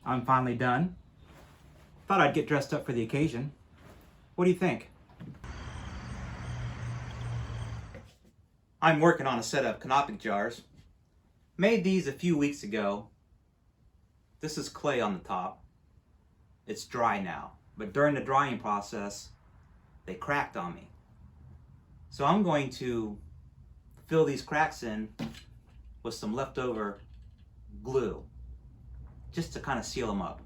I'm finally done. Thought I'd get dressed up for the occasion. What do you think? I'm working on a set of Canopic jars. Made these a few weeks ago. This is clay on the top. It's dry now, but during the drying process, they cracked on me. So I'm going to fill these cracks in with some leftover glue, just to kind of seal them up.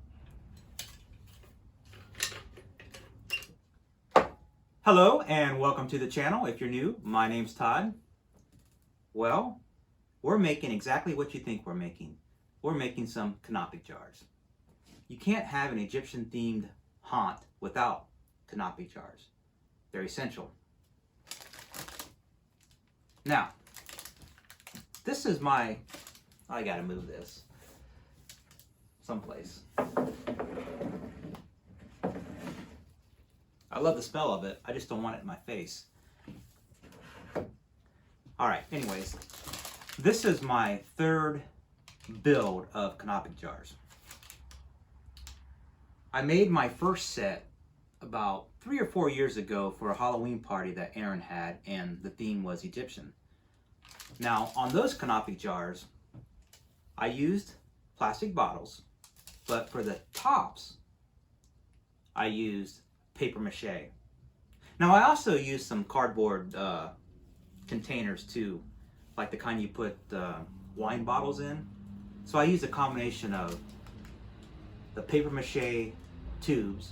Hello and welcome to the channel. If you're new, my name's Todd. Well, we're making exactly what you think we're making. We're making some Canopic jars. You can't have an Egyptian themed haunt without Canopic jars. They're essential. Now, this is my, I gotta move this someplace. I love the smell of it, I just don't want it in my face. Alright, anyways, this is my third build of Canopic jars. I made my first set about 3 or 4 years ago for a Halloween party that Aaron had, and the theme was Egyptian. Now, on those Canopic jars, I used plastic bottles, but for the tops, I used paper mache. Now, I also used some cardboard containers too, like the kind you put wine bottles in. So I used a combination of the paper mache tubes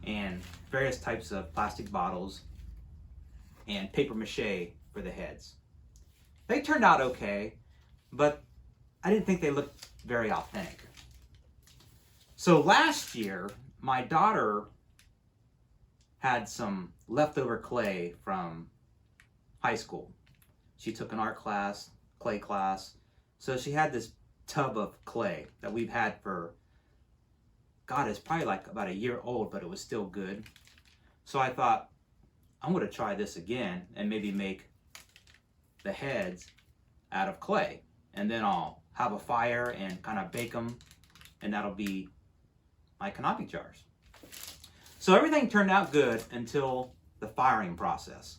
and various types of plastic bottles and paper mache for the heads. They turned out okay, but I didn't think they looked very authentic. So last year, my daughter had some leftover clay from high school. She took an art class, clay class, so she had this tub of clay that we've had for, God, it's probably like about a year old, but it was still good. So I thought, I'm gonna try this again and maybe make the heads out of clay. And then I'll have a fire and kind of bake them, and that'll be my Canopic jars. So everything turned out good until the firing process.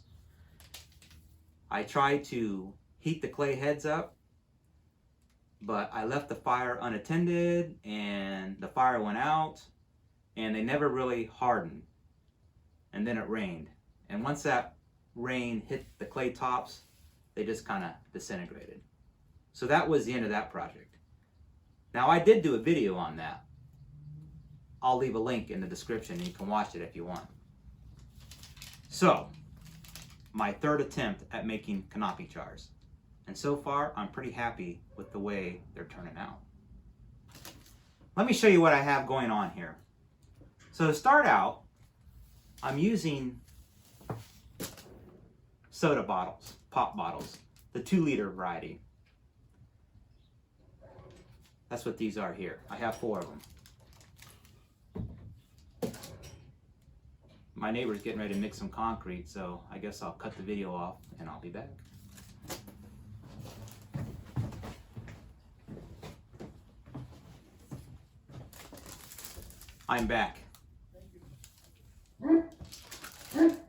I tried to heat the clay heads up, but I left the fire unattended and the fire went out and they never really hardened. And then it rained. And once that rain hit the clay tops, they just kind of disintegrated. So that was the end of that project. Now, I did do a video on that. I'll leave a link in the description and you can watch it if you want. So, my third attempt at making Canopic jars. And so far, I'm pretty happy with the way they're turning out. Let me show you what I have going on here. So to start out, I'm using soda bottles, pop bottles, the 2-liter variety. That's what these are here. I have 4 of them. My neighbor's getting ready to mix some concrete, so I guess I'll cut the video off and I'll be back. I'm back.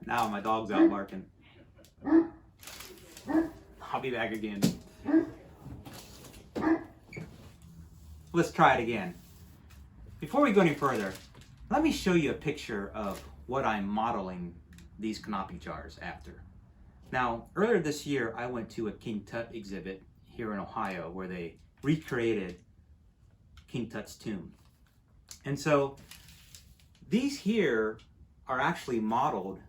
Now my dog's out barking. I'll be back again. Let's try it again. Before we go any further, let me show you a picture of what I'm modeling these Canopic jars after. Now, earlier this year, I went to a King Tut exhibit here in Ohio where they recreated King Tut's tomb. And so these here are actually modeled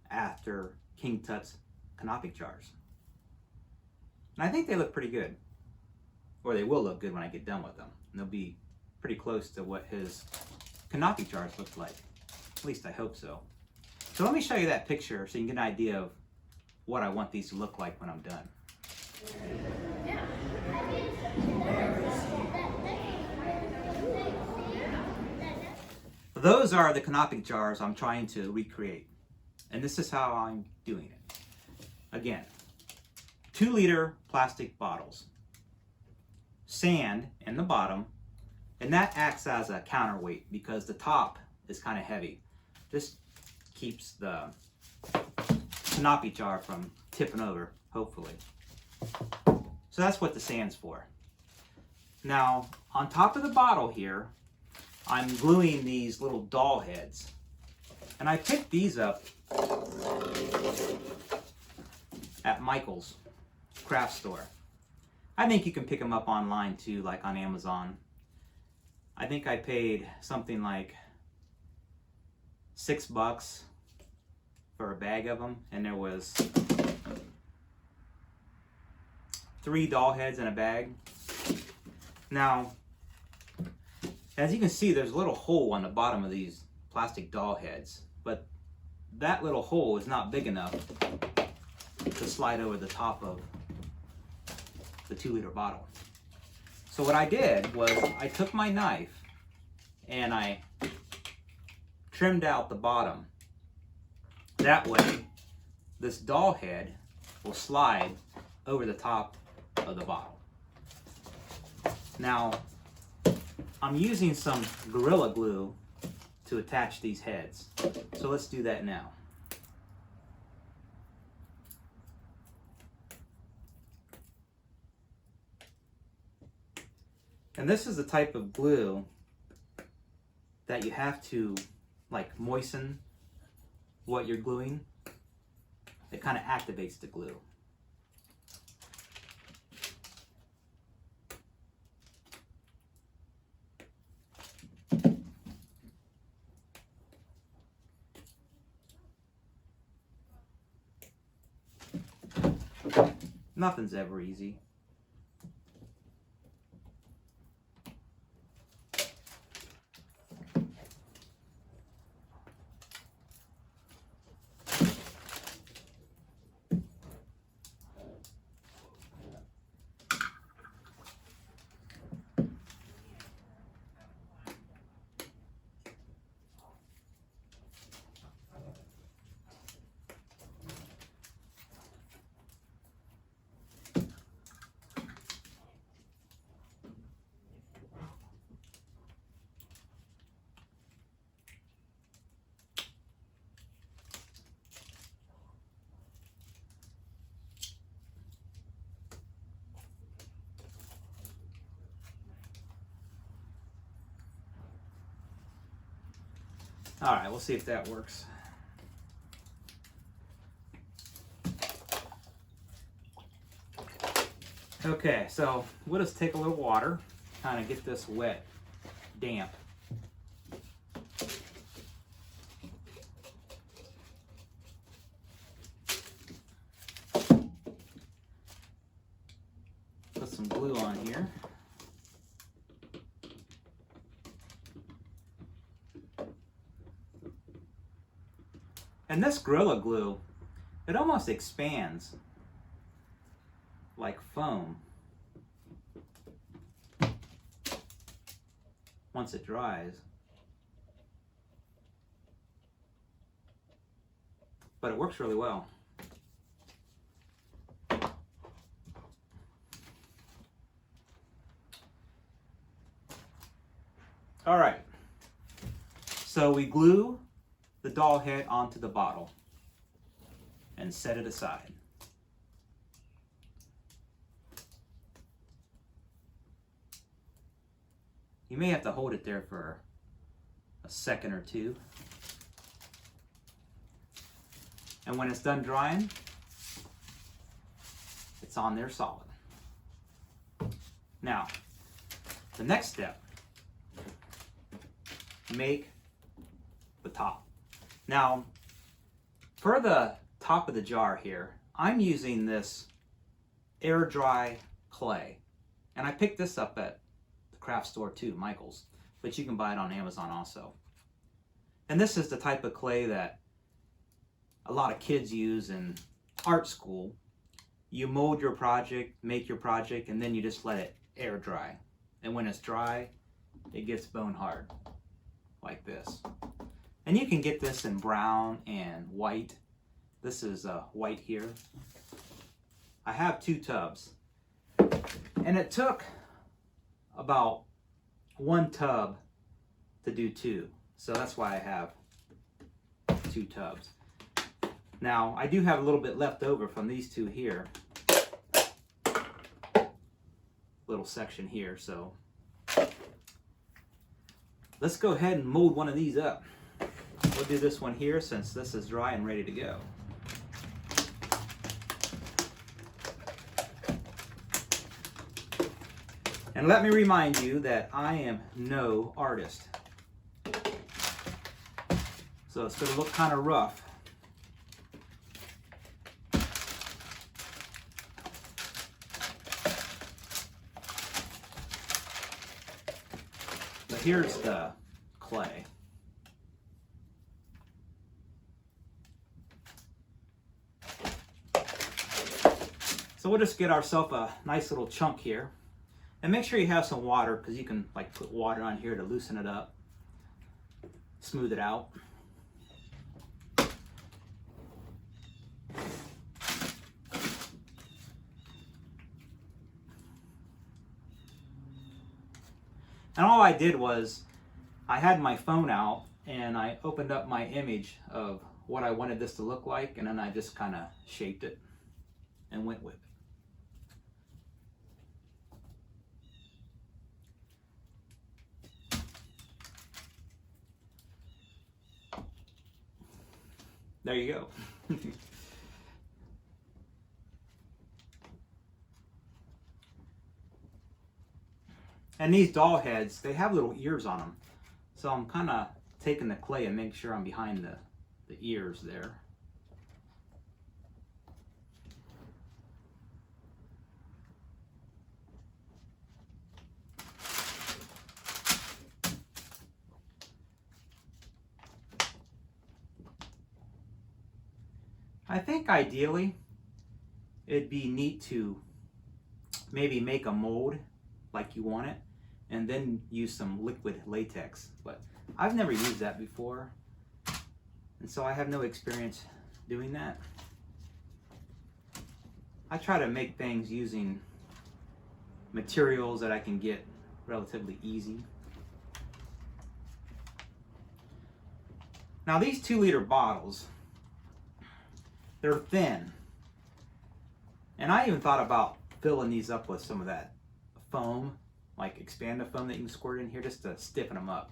after King Tut's Canopic jars. And I think they look pretty good. Or they will look good when I get done with them. And they'll be pretty close to what his Canopic jars looked like. At least I hope so. So let me show you that picture so you can get an idea of what I want these to look like when I'm done. Those are the Canopic jars I'm trying to recreate. And this is how I'm doing it. Again, 2-liter plastic bottles. Sand in the bottom And that acts as a counterweight because the top is kind of heavy. This keeps the Canopic jar from tipping over, hopefully. So that's what the sand's for. Now, on top of the bottle here, I'm gluing these little doll heads. And I picked these up at Michael's craft store. I think you can pick them up online too, like on Amazon. I think I paid something like $6 for a bag of them, and there was 3 doll heads in a bag. Now, as you can see, there's a little hole on the bottom of these plastic doll heads, but that little hole is not big enough to slide over the top of the 2-liter bottle. So what I did was I took my knife and I trimmed out the bottom. That way, this doll head will slide over the top of the bottle. Now, I'm using some Gorilla Glue to attach these heads. So let's do that now. And this is the type of glue that you have to like moisten what you're gluing. It kind of activates the glue. Nothing's ever easy. All right, we'll see if that works. Okay, so we'll just take a little water, kind of get this wet, damp. Put some glue on here. And this Gorilla Glue, it almost expands like foam once it dries. But it works really well. All right, so we glue the doll head onto the bottle and set it aside. You may have to hold it there for a second or two. And when it's done drying, it's on there solid. Now, the next step, make the top. Now, for the top of the jar here, I'm using this air dry clay. And I picked this up at the craft store too, Michael's, but you can buy it on Amazon also. And this is the type of clay that a lot of kids use in art school. You mold your project, make your project, and then you just let it air dry. And when it's dry, it gets bone hard, like this. And you can get this in brown and white. This is white here. I have 2 tubs. And it took about one tub to do two. So that's why I have two tubs. Now, I do have a little bit left over from these two here. Little section here, so let's go ahead and mold one of these up. We'll do this one here since this is dry and ready to go. And let me remind you that I am no artist. So it's going to look kind of rough. But here's the clay. So we'll just get ourselves a nice little chunk here. And make sure you have some water, because you can like put water on here to loosen it up, smooth it out. And all I did was, I had my phone out and I opened up my image of what I wanted this to look like, and then I just kind of shaped it and went with it. There you go. And these doll heads, they have little ears on them. So I'm kind of taking the clay and making sure I'm behind the ears there. I think ideally it'd be neat to maybe make a mold like you want it and then use some liquid latex, but I've never used that before, and so I have no experience doing that. I try to make things using materials that I can get relatively easy. Now these 2-liter bottles, they're thin, and I even thought about filling these up with some of that foam, like expanda foam that you can squirt in here just to stiffen them up.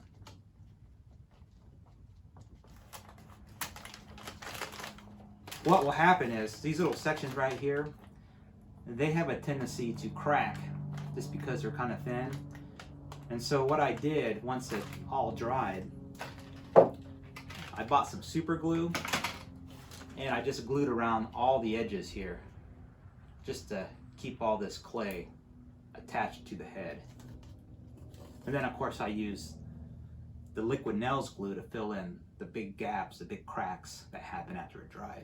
What will happen is these little sections right here, they have a tendency to crack just because they're kind of thin. And so what I did, once it all dried, I bought some super glue and I just glued around all the edges here just to keep all this clay attached to the head. And then of course I use the liquid nails glue to fill in the big gaps, the big cracks that happen after it dried.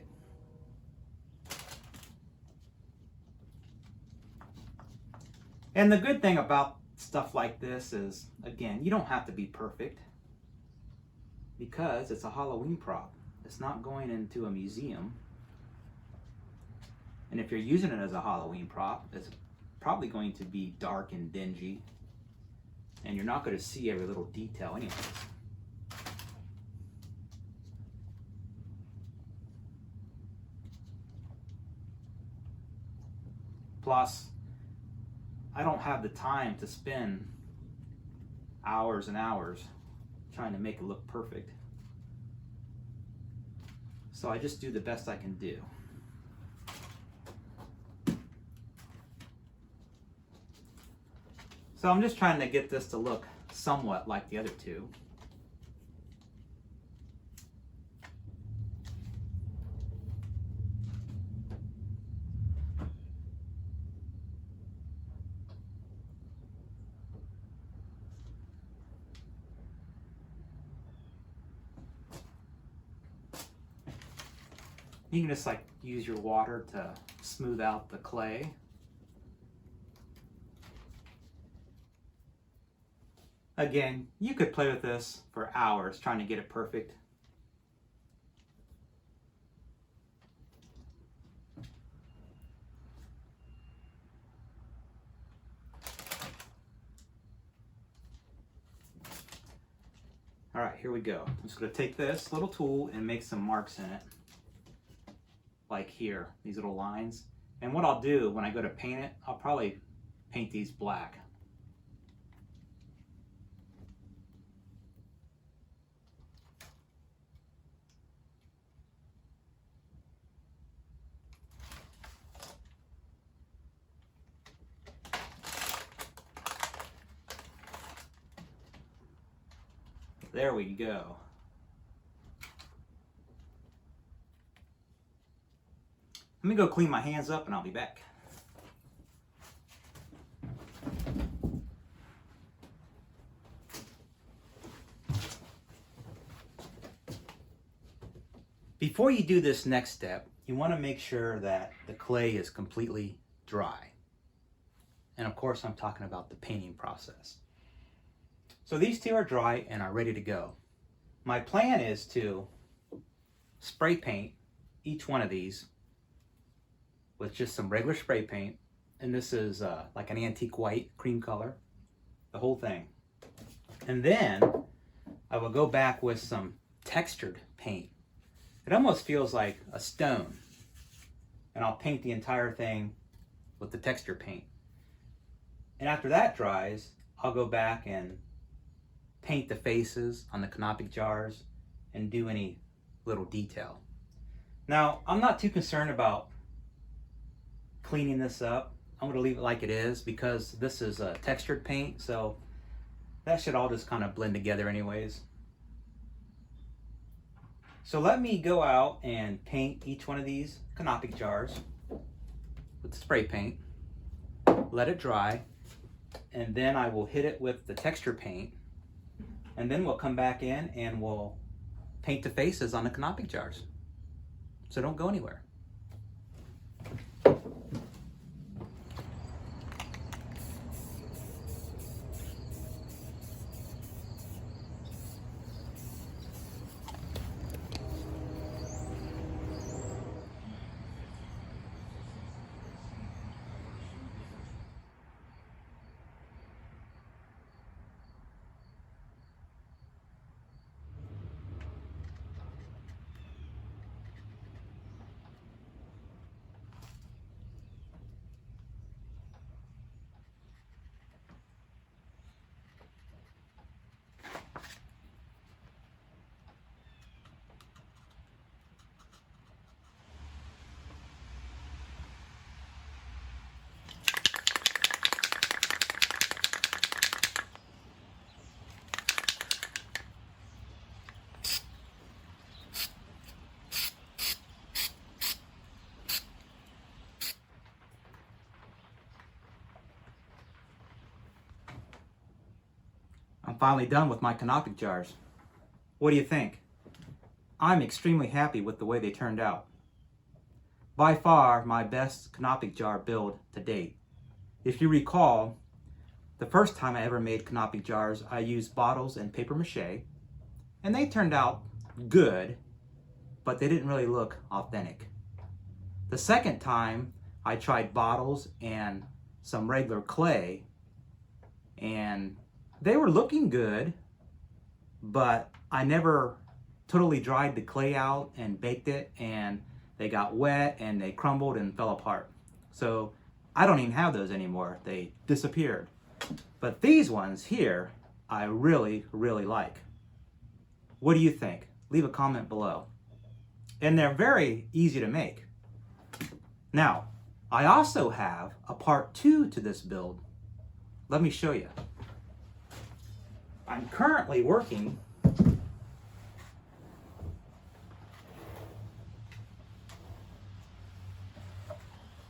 And the good thing about stuff like this is, again, you don't have to be perfect because it's a Halloween prop. It's not going into a museum. And if you're using it as a Halloween prop, it's probably going to be dark and dingy, and you're not going to see every little detail anyways. Plus, I don't have the time to spend hours and hours trying to make it look perfect. So I just do the best I can do. So I'm just trying to get this to look somewhat like the other two. You can just like use your water to smooth out the clay. Again, you could play with this for hours trying to get it perfect. All right, here we go. I'm just gonna take this little tool and make some marks in it. Like here, these little lines. And what I'll do when I go to paint it, I'll probably paint these black. There we go. Let me go clean my hands up and I'll be back. Before you do this next step, you want to make sure that the clay is completely dry. And of course, I'm talking about the painting process. So these two are dry and are ready to go. My plan is to spray paint each one of these with just some regular spray paint. And this is like an antique white cream color, the whole thing. And then I will go back with some textured paint. It almost feels like a stone. And I'll paint the entire thing with the texture paint. And after that dries, I'll go back and paint the faces on the canopic jars and do any little detail. Now, I'm not too concerned about cleaning this up. I'm going to leave it like it is because this is a textured paint, so that should all just kind of blend together anyways. So let me go out and paint each one of these canopic jars with spray paint, let it dry, and then I will hit it with the texture paint, and then we'll come back in and we'll paint the faces on the canopic jars. So don't go anywhere. I'm finally done with my canopic jars. What do you think? I'm extremely happy with the way they turned out. By far my best canopic jar build to date. If you recall, the first time I ever made canopic jars, I used bottles and paper mache, and they turned out good, but they didn't really look authentic. The second time, I tried bottles and some regular clay, and they were looking good, but I never totally dried the clay out and baked it, and they got wet and they crumbled and fell apart. So I don't even have those anymore. They disappeared. But these ones here, I really, really like. What do you think? Leave a comment below. And they're very easy to make. Now, I also have a part 2 to this build. Let me show you. I'm currently working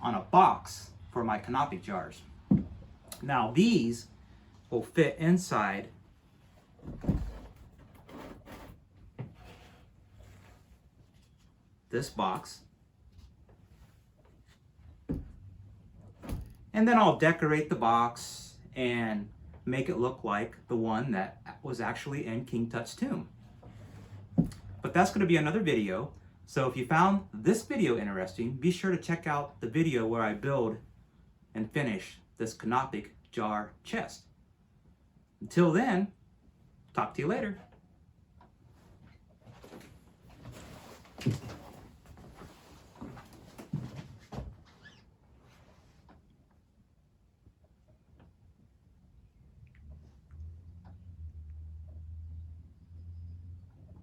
on a box for my canopic jars. Now these will fit inside this box. And then I'll decorate the box and make it look like the one that was actually in King Tut's tomb. But that's going to be another video. So if you found this video interesting, be sure to check out the video where I build and finish this canopic jar chest. Until then, talk to you later. you.